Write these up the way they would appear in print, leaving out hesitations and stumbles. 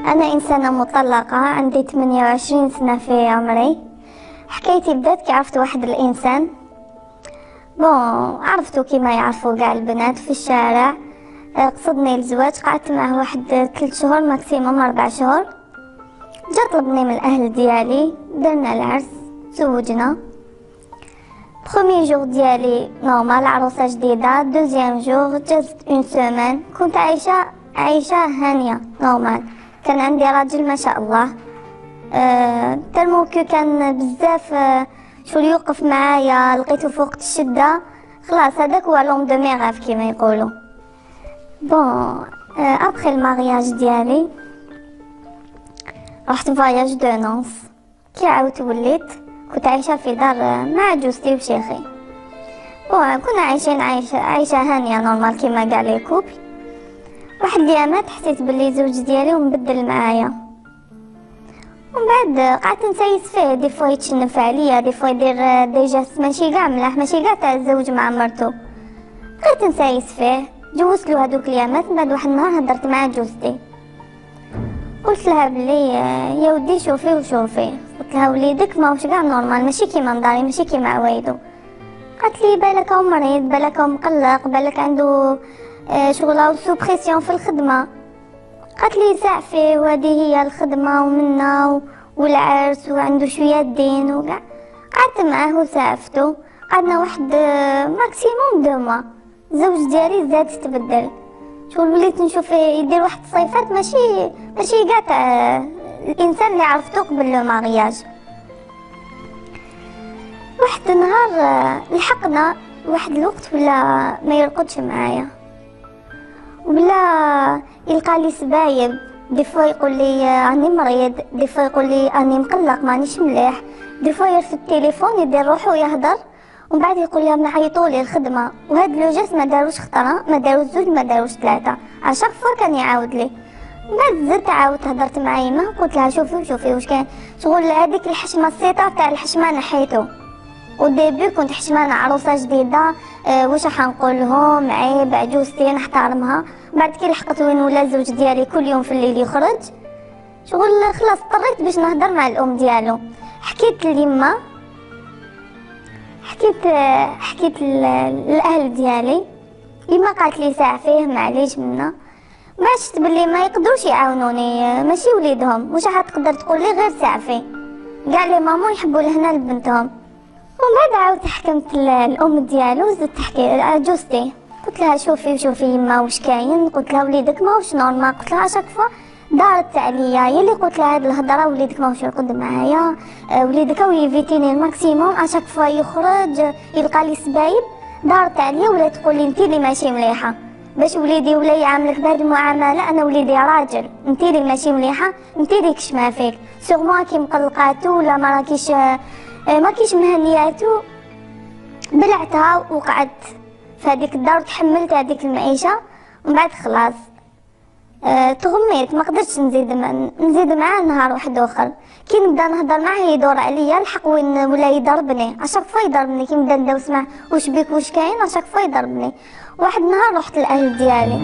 أنا إنسانة مطلقة عندي 28 سنة في عمري. حكايتي بدات كي عرفت واحد الإنسان. عرفتو كيما يعرفوا كاع البنات في الشارع. قصدني الزواج، قعدت معه واحد 3 شهور ماكسيموم 4 شهور. جا طلبني من الأهل ديالي، درنا العرس، تزوجنا. بروميي جور ديالي نورمال، عروسة جديدة. دوزيام جور جات اون سومان، كنت عايشة هانية نورمال. كان عندي راجل ما شاء الله، تالمو كو كان بزاف شغل يوقف معايا، لقيته في وقت الشدة خلاص هذاك هو لوم دو ميغاف كيما يقولوا. ابخي المارياج ديالي رحت فواياج دو نونس. كي عاودت وليت كنت عايشة في دار مع جوزتي وشيخي. كنا عايشين عايشة هانية نورمال كيما كاع لي كوبل. واحد اليامات حسيت باللي زوج ديالي ومبدل معايا، ومن بعد قعدت نسايس فيه. دي فوا يتشنف عليا، دي فوا يدير دي جاست ماشي كاع ملاح، ماشي كاع تاع الزوج مع مرتو. بقيت نسايس فيه، جوزتلو هادوك اليامات. من بعد واحد النهار هدرت مع جوزتي، قلت لها بلي يا ودي شوفي وشوفي. قلت لها وليدك ماهوش كاع نورمال، ماشي كيما نضاري، ماشي كيما عوايدو. قالت لي بالك هو مريض، بالك هو مقلق، بالك عنده شغل او سوبريسيون في الخدمه. قالت لي سعفي، وهذه هي الخدمه ومنا والعرس وعنده شويه دين وكاع. قعدت معاه وسعفته، قعدنا واحد ماكسيموم 2 موا. الزوج ديالي زاد تبدل، شغل وليت نشوف يدير واحد الصفات ماشي كاع تاع الانسان اللي عرفتو قبل لو مارياج. واحد النهار لحقنا واحد الوقت ولا ما يرقدش معايا، ولا يلقى لي سبايب. دي فوا يقول لي راني مريض، دي فوا يقول لي راني مقلق مانيش مليح، دي فوا يرفد التليفون يدير روحو يهدر، ومن بعد يقول لي نعيطوا لي الخدمه. وهاد لو جاست ما داروش خطره، ما داروش 2، ما داروش 3، عشاك فوا كان يعاود لي. من بعد زدت عاودت هدرت مع يما، قلت لها شوفي واش كان شغل هذيك الحشمه السيطه تاع الحشمه نحيتو. وديبي كنت حشمانة عروسة جديدة، واش راح نقول لهم؟ عيب، عجوزتي نحترمها. بعد كي لحقت وين ولا الزوج ديالي كل يوم في الليل يخرج، شغل خلاص اضطريت باش نهضر مع الام ديالو. حكيت ليما، حكيت للاهل ديالي. يما قالت لي سعفيه معليش منا، ما شفت باللي ما يقدروش يعاونوني، ماشي وليدهم، واش راح تقدر تقول لي غير سعفي؟ كاع لي مامون يحبوا لهنا لبنتهم. ومن بعد عاودت حكمت الام ديالو، زدت تحكي عجوزتي. قلت لها شوفي يما واش كاين. قلت لها وليدك ماهوش نورمال. قلت لها شاك فوا دارت عليا، يلي قلت لها هاد الهضره وليدك ماهوش يرقد معايا، وليدك هو يفيتيني الماكسيموم، اشاك فوا يخرج يلقى لي سبايب. دارت عليا ولا تقول لي انت اللي ماشي مليحه باش وليدي ولا يعاملك بهاد المعامله. انا وليدي راجل، انت اللي ماشي مليحه، انت اللي كش ما فيك سيغمون كي مقلقاتو ولا ما راكيش ما كيش مهنياتو. بلعتها وقعدت في هذيك الدار وتحملت هذيك المعيشه. ومن بعد خلاص تغميت، ما قدرتش نزيد معاه نهار واحد اخر. كي نبدا نهضر معاه يدور عليا، الحق وين ولا يضربني، اشاك فوا يضربني. كي نبدا ندوس معاه واش بيك واش كاين، اشاك فوا يضربني. واحد النهار رحت للاهل ديالي،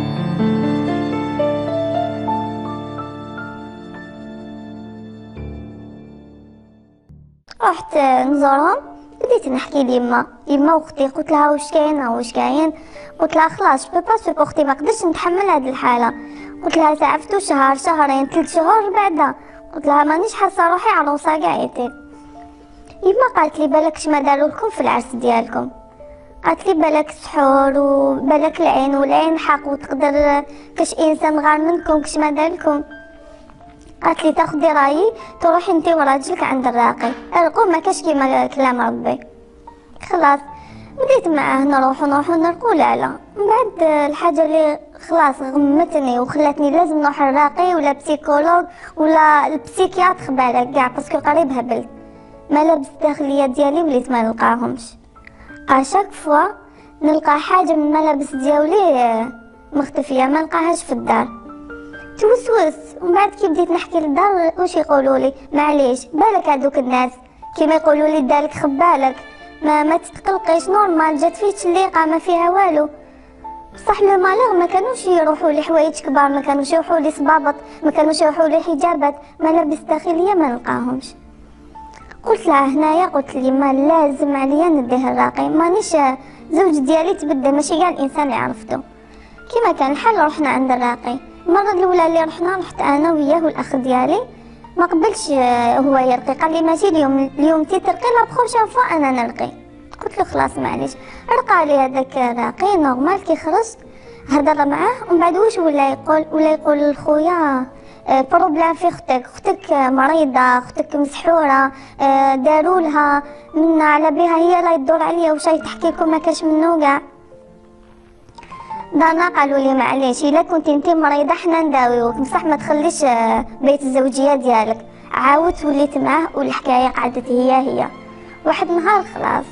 رحت نزورهم. بديت نحكي ليما واختي، قلت لها واش كاين. قلت لها خلاص جو با سوبورتي، ما قدرتش نتحمل هذه الحاله. قلت لها سعفتو شهر شهرين 3 شهور بعدا. قلت لها مانيش حاسه روحي عروسه قاعدتي. يما قالت لي بالك ما داروا لكم في العرس ديالكم. قالت لي بالك سحور وبالك العين، والعين حق، وتقدر كاش انسان غار منكم كاش ما دارلكم. قالت لي تاخدي رايي تروحي انت وراجلك عند الراقي، ارقوا ما كاش كيما كلام ربي. خلاص بديت معاه نروح ونرقوا. لا من بعد الحاجه اللي خلاص غمتني وخلاتني لازم نروح الراقي ولا بسيكولوج ولا البسيكياتر بالك كاع، باسكو قريب هبلت. ملابس الداخليه ديالي وليت ما نلقاهمش. اشاك فوا نلقى حاجه من الملابس ديالي مختفيه، ما نلقاهاش في الدار. توسوس. ومن بعد كي بديت نحكي للدار واش يقولوا لي؟ معليش بالك هذوك الناس كيما يقولوا لي دارك خبالك، ما تتقلقيش نورمال، جات فيه تشليقه ما فيها والو. بصح لو مالوغ ما كانوش يروحوا لحوايج كبار، ما كانوش يروحوا لصبابط، ما كانوش يروحوا لحجابات، ملابس داخليه ما نلقاهمش. قلت لها هنايا، قلت لي ما لازم عليا نديه الراقي، مانيش زوج ديالي تبدل، ماشي كاع الانسان اللي عرفتو. كيما كان الحال رحنا عند الراقي. المره الاولى اللي رحت انا وياه والاخ ديالي، ما قبلش هو يرقي، قال لي ماشي اليوم تي ترقي، لا بروشين فوا انا نرقي. قلت له خلاص معليش. رقى لي هذاك الراقي نورمال. كي خرجت هضر معاه ومن بعد واش ولا يقول لخويا بروبلام في اختك مريضه، اختك مسحوره، داروا لها منا على بها، هي لا يدور عليا وش تحكي لكم ما كاش منو كاع. دانا قالوا لي معليش الا كنتي انت مريضه حنا نداويوك، بصح ما تخليش بيت الزوجيه ديالك. عاودت وليت معاه والحكايه قعدت هي. واحد النهار خلاص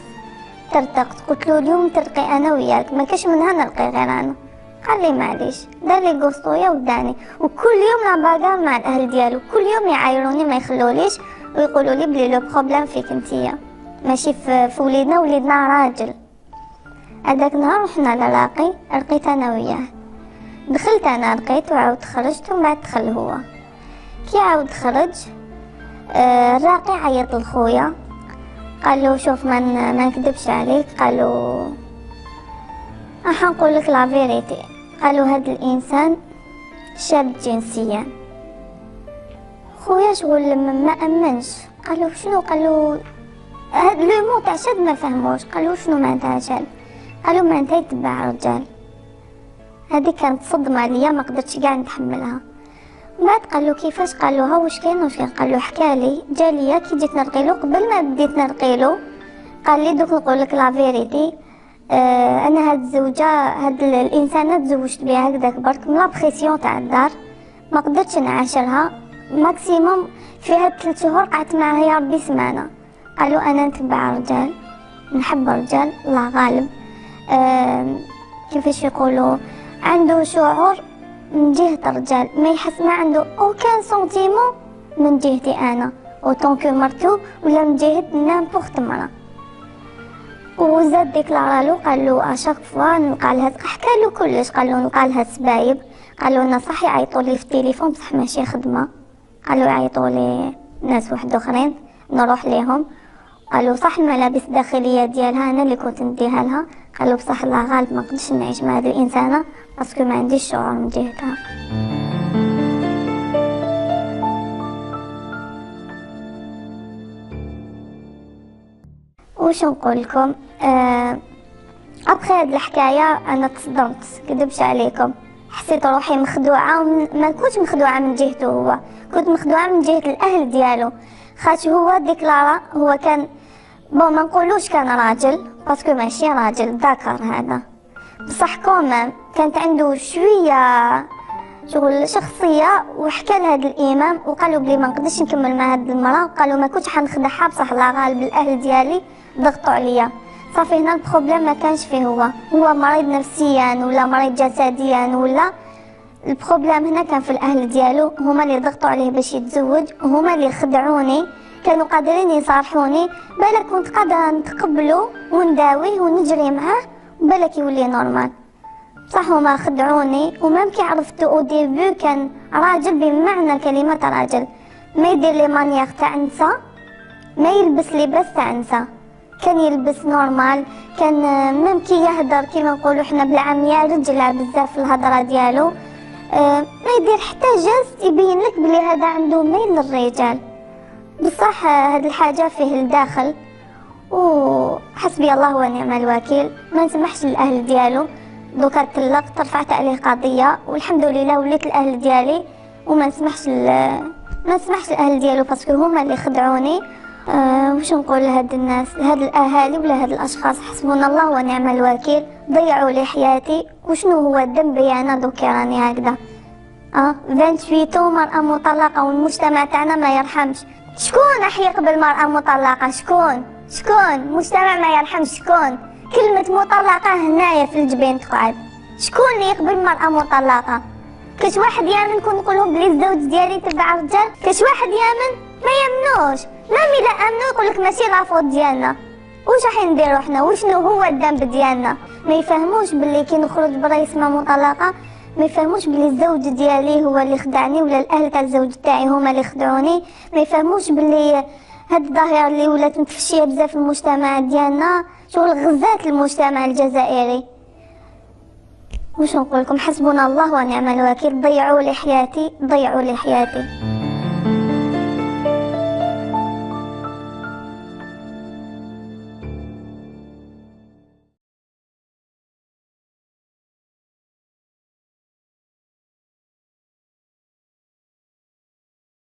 ترتقت، قلت له اليوم ترقي انا وياك، ما كاش منها نرقي غير انا. قال لي معليش، دار لي قسطويه وداني. وكل يوم نباغا مع الاهل ديالو، كل يوم يعايروني ما يخلوليش ويقولوا لي بلي لو بروبليم فيك انتيا ماشي في وليدنا راجل. هذاك النهار رحنا للراقي، رقيت انا وياه. دخلت انا رقيت وعاود خرجت ومن بعد دخل هو. كي عاود خرج الراقي عيط لخويا، قال له شوف ما نكذبش عليك، قال له راح نقول لك لا فيريتي، قال له هذا الانسان شاب جنسيا. خويا شغل ما امنش، قال له شنو؟ قال له هاد لو مو تاع شاد ما فهموش. قال له شنو معناتها شاد؟ قال له معناتها يتبع رجال. هذه كانت صدمه ليا ما قدرتش كاع نتحملها. بعد قال له كيفاش؟ قال له ها واش كاين. قال له حكالي، جا ليا كي جيت نرقيلو، قبل ما بديت نرقيلو قال لي دوك نقول لك لا فيريتي، انا هاد الزوجه هاد الانسانه تزوجت بها هكذاك برك من لا بريسيون تاع الدار، ما قدرتش نعاشرها، ماكسيموم في هاد 3 شهور قعدت معها يا ربي سمانه. قال له انا نتبع رجال، نحب رجال، الله غالب. كيفاش يقولوا، عنده شعور من جهة الرجال، ما يحس ما عنده اوكان سونتيمون من جهتي انا اوتون كو مرتو ولا من جهة نامبورت مرا. وزاد ديكلارالو قال له اشاك فوا نلقالها، حكالو كلش، قال له نلقالها سبايب، قال له انا صح يعيطوا لي في التليفون بصح ماشي خدمه، قال له يعيطوا لي ناس واحد اخرين نروح ليهم، قال له صح الملابس الداخليه ديالها انا اللي كنت نديها لها، قال له بصح الله غالب ما نقدرش نعيش مع هذه الانسانه باسكو ما عنديش شعور من جهتها. واش نقول لكم، ابخي هاد الحكايه انا تصدمت، كذبش عليكم، حسيت روحي مخدوعه، ما كنتش مخدوعه من جهته هو، كنت مخدوعه من جهه الاهل ديالو، خاطر هو ديكلارا هو كان ما نقولوش كان راجل باسكو ماشي راجل، ذكر هذا، بصح كومام كانت عنده شويه شغل شخصيه، وحكى لهذا الامام وقالوا بلي ما نقدرش نكمل مع هذه المراه، وقالوا ما كنتش حنخدعها، بصح الله غالب الاهل ديالي ضغطوا عليا. صافي هنا البروبليم ما كانش فيه هو مريض نفسيا ولا مريض جسديا، ولا البروبليم هنا كان في الاهل ديالو، هما اللي ضغطوا عليه باش يتزوج، وهما اللي خدعوني، كانوا قادرين يصارحوني، بالك كنت قادره نتقبله ونداويه ونجري معاه بالك يولي نورمال، صح هما خدعوني. ومام كي عرفتو او ديبي كان راجل بمعنى كلمه راجل، ما يدير لي مانيير تاع نسا، ما يلبس لباس تاع نسا، كان يلبس نورمال، كان ميم كي يهدر كيما نقولوا حنا بالعاميه رجله بزاف في الهضره ديالو، ما يدير حتى جاست يبين لك بلي هذا عنده ميل للرجال، بصح هاد الحاجه فيه الداخل، وحسبي الله ونعم الوكيل، ما نسمحش للاهل ديالو، دوكا طلقت رفعت عليه قضيه، والحمد لله وليت الاهل ديالي، وما نسمحش الاهل ديالو باسكو هما اللي خدعوني. واش نقول لهاد الناس، هاد الاهالي ولا هاد الاشخاص، حسبنا الله ونعم الوكيل، ضيعوا لي حياتي. وشنو هو ذنبي انا دوكا راني هكذا 28 مرأة مطلقة، والمجتمع تاعنا ما يرحمش. شكون راح يقبل مرأة مطلقة؟ شكون مجتمع ما يرحمش؟ شكون كلمة مطلقة هنايا في الجبين تقعد؟ شكون اللي يقبل مرأة مطلقة؟ كاش واحد يامن كون نقولهم بلي الزوج ديالي تبع رجال؟ كاش واحد يامن؟ ما يامنوش، مام الا امنوا يقولك ماشي لافوت ديالنا، واش راح نديرو حنا؟ وشنو هو الذنب ديالنا؟ ما يفهموش باللي كي نخرج برا يسمى مطلقه، ما يفهموش بلي الزوج ديالي هو اللي خدعني ولا الاهل تاع الزوج تاعي هما اللي خدعوني. ما يفهموش بلي هاد الظاهره اللي ولات متفشيه بزاف في المجتمع ديالنا شغل غزات المجتمع الجزائري. واش نقول لكم؟ حسبنا الله ونعم الوكيل. ضيعوا لي حياتي، ضيعوا لي حياتي.